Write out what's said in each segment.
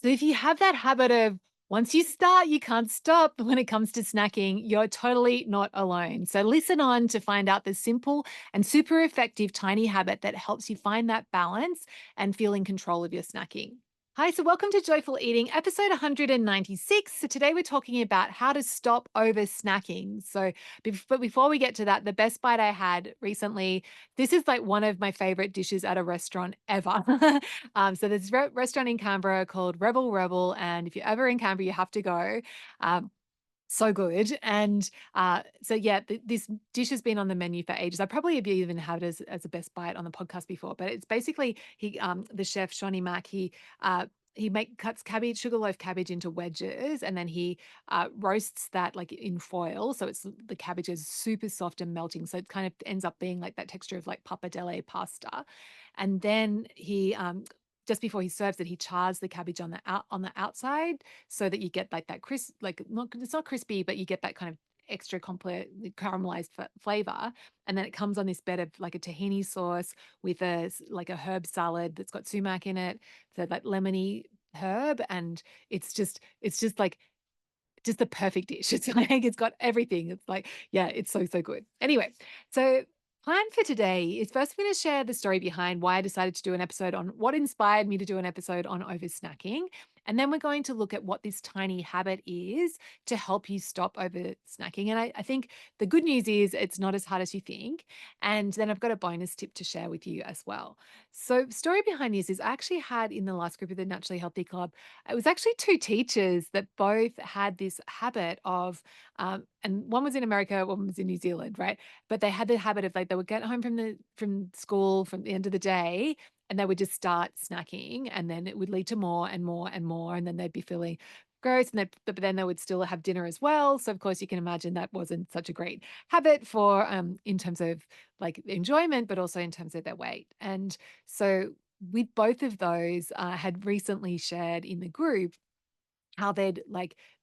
So if you have that habit of once you start, you can't stop when it comes to snacking, you're totally not alone. So listen on to find out the simple and super effective tiny habit that helps you find that balance and feel in control of your snacking. Hi, so welcome to Joyful Eating, episode 196. So today we're talking about how to stop over snacking. But before we get to that, the best bite I had recently, this is like one of my favorite dishes at a restaurant ever. So there's a restaurant in Canberra called Rebel Rebel, and if you're ever in Canberra, you have to go. Um, so good. And this dish has been on the menu for ages. I probably have even had it as a best bite on the podcast before, but it's basically the chef Shawnee Mack, cuts cabbage, sugarloaf cabbage into wedges, and then he roasts that like in foil. So the cabbage is super soft and melting. So it kind of ends up being like that texture of like pappardelle pasta. And then he just before he serves it, he chars the cabbage on the outside so that you get like that crisp, like not it's not crispy, but you get that kind of extra complex caramelized flavor. And then it comes on this bed of like a tahini sauce with like a herb salad that's got sumac in it, so that lemony herb, and it's just like just the perfect dish. It's like it's got everything. It's like, yeah, it's so good. Anyway, so plan for today is first I'm going to share the story behind why I decided to do an episode on what inspired me to do an episode on over snacking. And then we're going to look at what this tiny habit is to help you stop over snacking. And I think the good news is it's not as hard as you think. And then I've got a bonus tip to share with you as well. So, story behind this is I actually had in the last group of the Naturally Healthy Club, it was actually two teachers that both had this habit of, and one was in America, one was in New Zealand, right? But they had the habit of like they would get home from school from the end of the day, and they would just start snacking, and then it would lead to more and more and more, and then they'd be feeling gross, but then they would still have dinner as well. So of course you can imagine that wasn't such a great habit for in terms of like enjoyment, but also in terms of their weight. And so with both of those, had recently shared in the group how they'd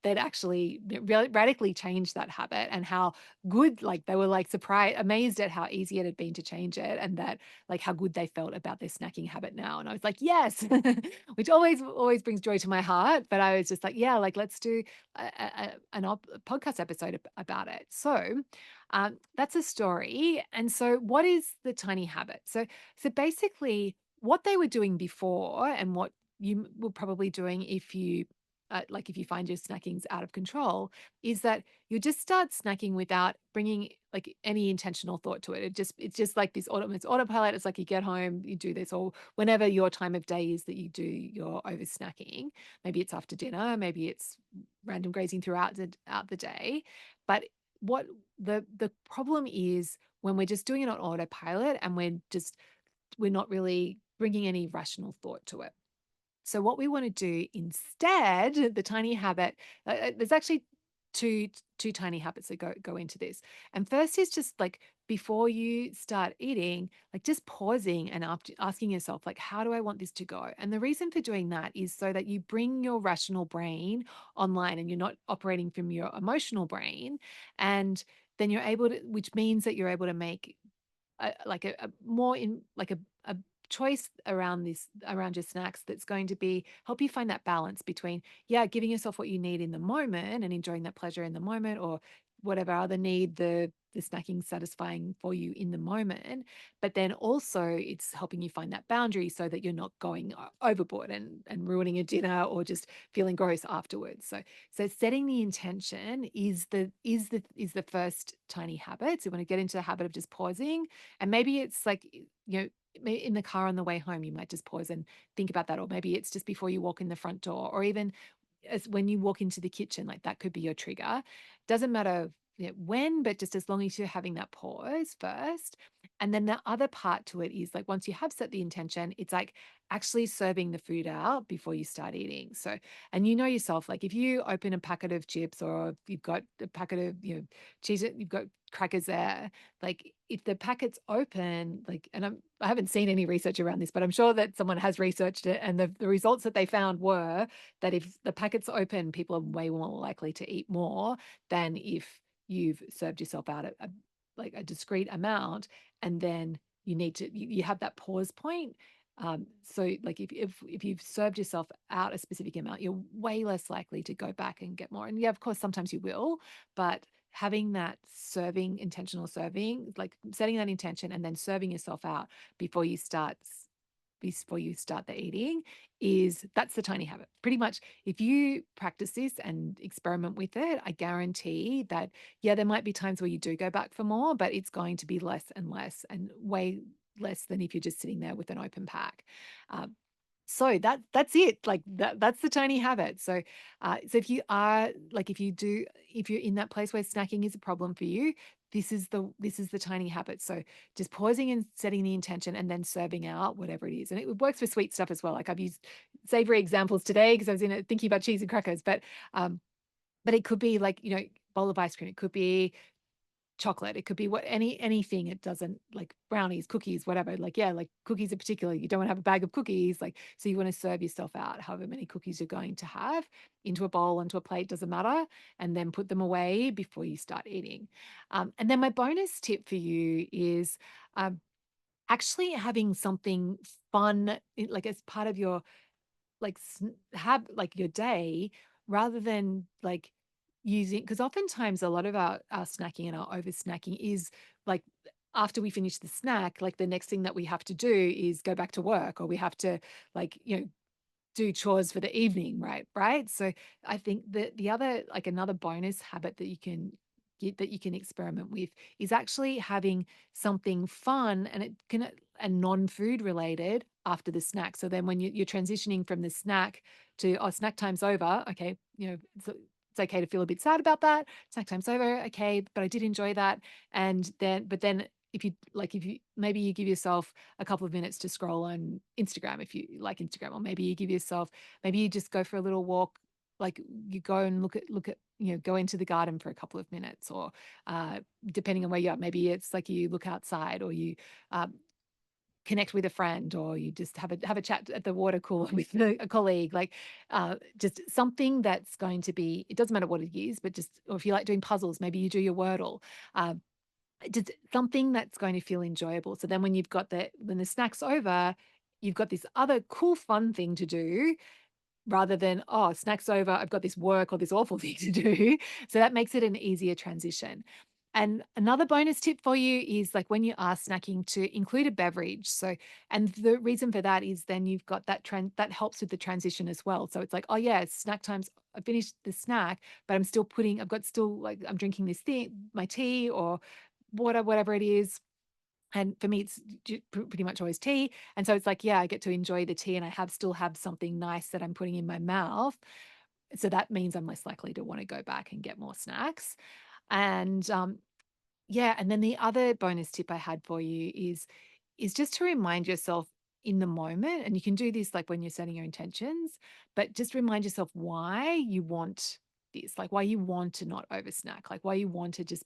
actually radically changed that habit, and how good, like they were like surprised, amazed at how easy it had been to change it, and that like how good they felt about their snacking habit now. And I was like, yes, which always brings joy to my heart. But I was just like, yeah, like let's do a podcast episode about it. So that's a story. And so what is the tiny habit? So basically what they were doing before, and what you were probably doing if you like if you find your snacking's out of control, is that you just start snacking without bringing like any intentional thought to it. It's just like this it's autopilot. It's like you get home, you do this, or whenever your time of day is that you do your over snacking. Maybe it's after dinner, maybe it's random grazing throughout out the day. But what the problem is when we're just doing it on autopilot, and we're not really bringing any rational thought to it. So what we want to do instead, the tiny habit, there's actually two tiny habits that go into this. And first is just like before you start eating, like just pausing and asking yourself, like, how do I want this to go? And the reason for doing that is so that you bring your rational brain online, and you're not operating from your emotional brain. And then you're able to, which means that you're able to make a more in like a choice around your snacks that's going to be help you find that balance between, yeah, giving yourself what you need in the moment and enjoying that pleasure in the moment, or whatever other need the snacking satisfying for you in the moment. But then also it's helping you find that boundary so that you're not going overboard and ruining a dinner, or just feeling gross afterwards. So setting the intention is the first tiny habit. So you want to get into the habit of just pausing, and maybe it's like, in the car on the way home, you might just pause and think about that. Or maybe it's just before you walk in the front door, or even as when you walk into the kitchen, like that could be your trigger. Doesn't matter when, but just as long as you're having that pause first. And then the other part to it is like once you have set the intention, it's like actually serving the food out before you start eating. So, and you know yourself, like if you open a packet of chips, or if you've got a packet of, cheese, you've got crackers there, like if the packet's open, like, and I haven't seen any research around this, but I'm sure that someone has researched it. And the results that they found were that if the packet's open, people are way more likely to eat more than if you've served yourself out like a discrete amount. And then you have that pause point, So like if you've served yourself out a specific amount, you're way less likely to go back and get more. And yeah, of course, sometimes you will, but having that serving, intentional serving, like setting that intention and then serving yourself out before you start the eating, is that's the tiny habit. Pretty much if you practice this and experiment with it, I guarantee that yeah, there might be times where you do go back for more, but it's going to be less and less and way less than if you're just sitting there with an open pack. Um, so that's it. Like that's the tiny habit. So if you are like if you're in that place where snacking is a problem for you, this is the tiny habit. So just pausing and setting the intention and then serving out whatever it is. And it works for sweet stuff as well. Like I've used savory examples today because I was in it thinking about cheese and crackers, um but it could be like, bowl of ice cream. It could be chocolate. It could be anything. It doesn't like brownies, cookies, whatever. Like, yeah, like cookies in particular. You don't want to have a bag of cookies. Like, so you want to serve yourself out however many cookies you're going to have into a bowl, onto a plate, doesn't matter. And then put them away before you start eating. And then my bonus tip for you is um, actually having something fun, like as part of your like have like your day rather than like using because oftentimes a lot of our snacking and our over snacking is like after we finish the snack like the next thing that we have to do is go back to work or we have to like do chores for the evening, right? So I think that the other like another bonus habit that you can get that you can experiment with is actually having something fun and it can and non-food related after the snack. So then when you're transitioning from the snack to oh snack time's over, okay, it's okay to feel a bit sad about that. Snack time's over, okay, but I did enjoy that. And then if you maybe you give yourself a couple of minutes to scroll on Instagram if you like Instagram, or maybe you give yourself, maybe you just go for a little walk, like you go and look at, go into the garden for a couple of minutes, or depending on where you are, maybe it's like you look outside, or you um, connect with a friend, or you just have a chat at the water cooler with a colleague, like just something that's going to be. It doesn't matter what it is, but just or if you like doing puzzles, maybe you do your Wordle. Uh, just something that's going to feel enjoyable. So then when the snack's over, you've got this other cool, fun thing to do rather than, oh, snack's over, I've got this work or this awful thing to do. So that makes it an easier transition. And another bonus tip for you is like when you are snacking to include a beverage. So, and the reason for that is then you've got that helps with the transition as well. So it's like, oh yeah, it's snack times. I finished the snack, but I've got still like I'm drinking this thing, my tea or whatever it is. And for me, it's pretty much always tea. And so it's like, yeah, I get to enjoy the tea and I still have something nice that I'm putting in my mouth. So that means I'm less likely to want to go back and get more snacks. And yeah, and then the other bonus tip I had for you is just to remind yourself in the moment, and you can do this like when you're setting your intentions, but just remind yourself why you want this, like why you want to not over snack, like why you want to just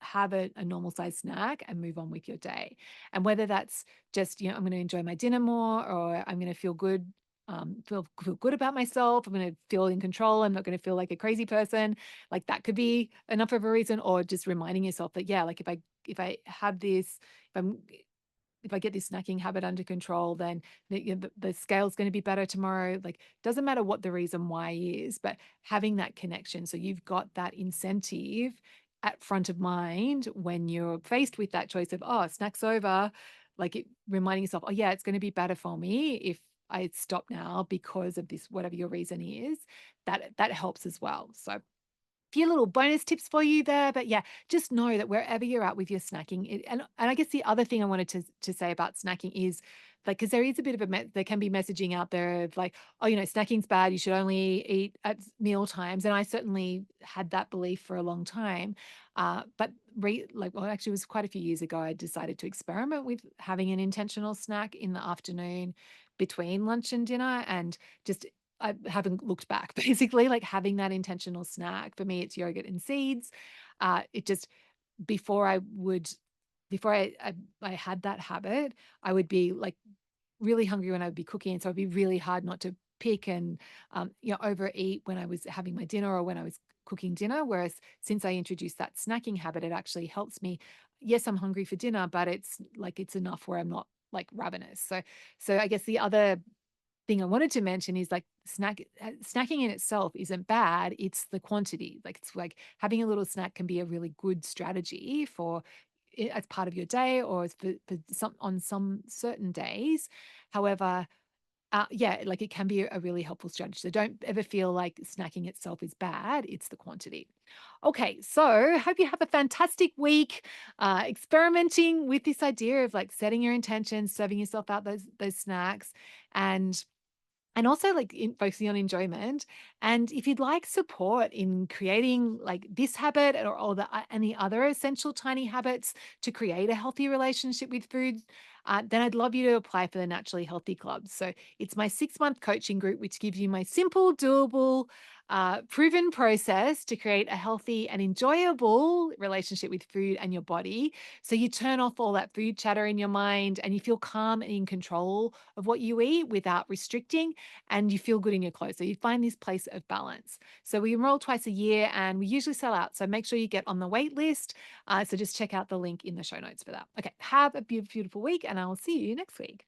have a normal size snack and move on with your day. And whether that's just, I'm going to enjoy my dinner more, or I'm going to feel good, feel good about myself. I'm going to feel in control. I'm not going to feel like a crazy person. Like that could be enough of a reason, or just reminding yourself that, yeah, like if I have this, if I'm if I get this snacking habit under control, then the scale's going to be better tomorrow. Like, doesn't matter what the reason why is, but having that connection. So you've got that incentive at front of mind when you're faced with that choice of, oh, snack's over, reminding yourself, oh, yeah, it's going to be better for me if I stop now because of this, whatever your reason is, that helps as well. So few little bonus tips for you there, but yeah, just know that wherever you're at with your snacking, and I guess the other thing I wanted to say about snacking is like because there is a bit of there can be messaging out there of like, oh, snacking's bad, you should only eat at meal times, and I certainly had that belief for a long time, but well, actually, it was quite a few years ago. I decided to experiment with having an intentional snack in the afternoon between lunch and dinner, and just I haven't looked back. Basically, like having that intentional snack for me, it's yogurt and seeds. It just before I would before I had that habit, I would be like really hungry when I would be cooking, and so it'd be really hard not to pick and overeat when I was having my dinner or when I was cooking dinner. Whereas since I introduced that snacking habit, it actually helps me. Yes, I'm hungry for dinner, but it's enough where I'm not like ravenous. So I guess the other thing I wanted to mention is like snacking in itself isn't bad. It's the quantity. Like it's like having a little snack can be a really good strategy for as part of your day or for some on some certain days. However, yeah, like it can be a really helpful strategy. So don't ever feel like snacking itself is bad. It's the quantity. Okay, so hope you have a fantastic week experimenting with this idea of like setting your intentions, serving yourself out those snacks, and also like focusing on enjoyment. And if you'd like support in creating like this habit or any other essential tiny habits to create a healthy relationship with food, then I'd love you to apply for the Naturally Healthy Club. So it's my 6 month coaching group, which gives you my simple, doable, proven process to create a healthy and enjoyable relationship with food and your body. So you turn off all that food chatter in your mind and you feel calm and in control of what you eat without restricting, and you feel good in your clothes. So you find this place of balance. So we enroll twice a year and we usually sell out. So make sure you get on the wait list. So just check out the link in the show notes for that. Okay. Have a beautiful, beautiful week and I will see you next week.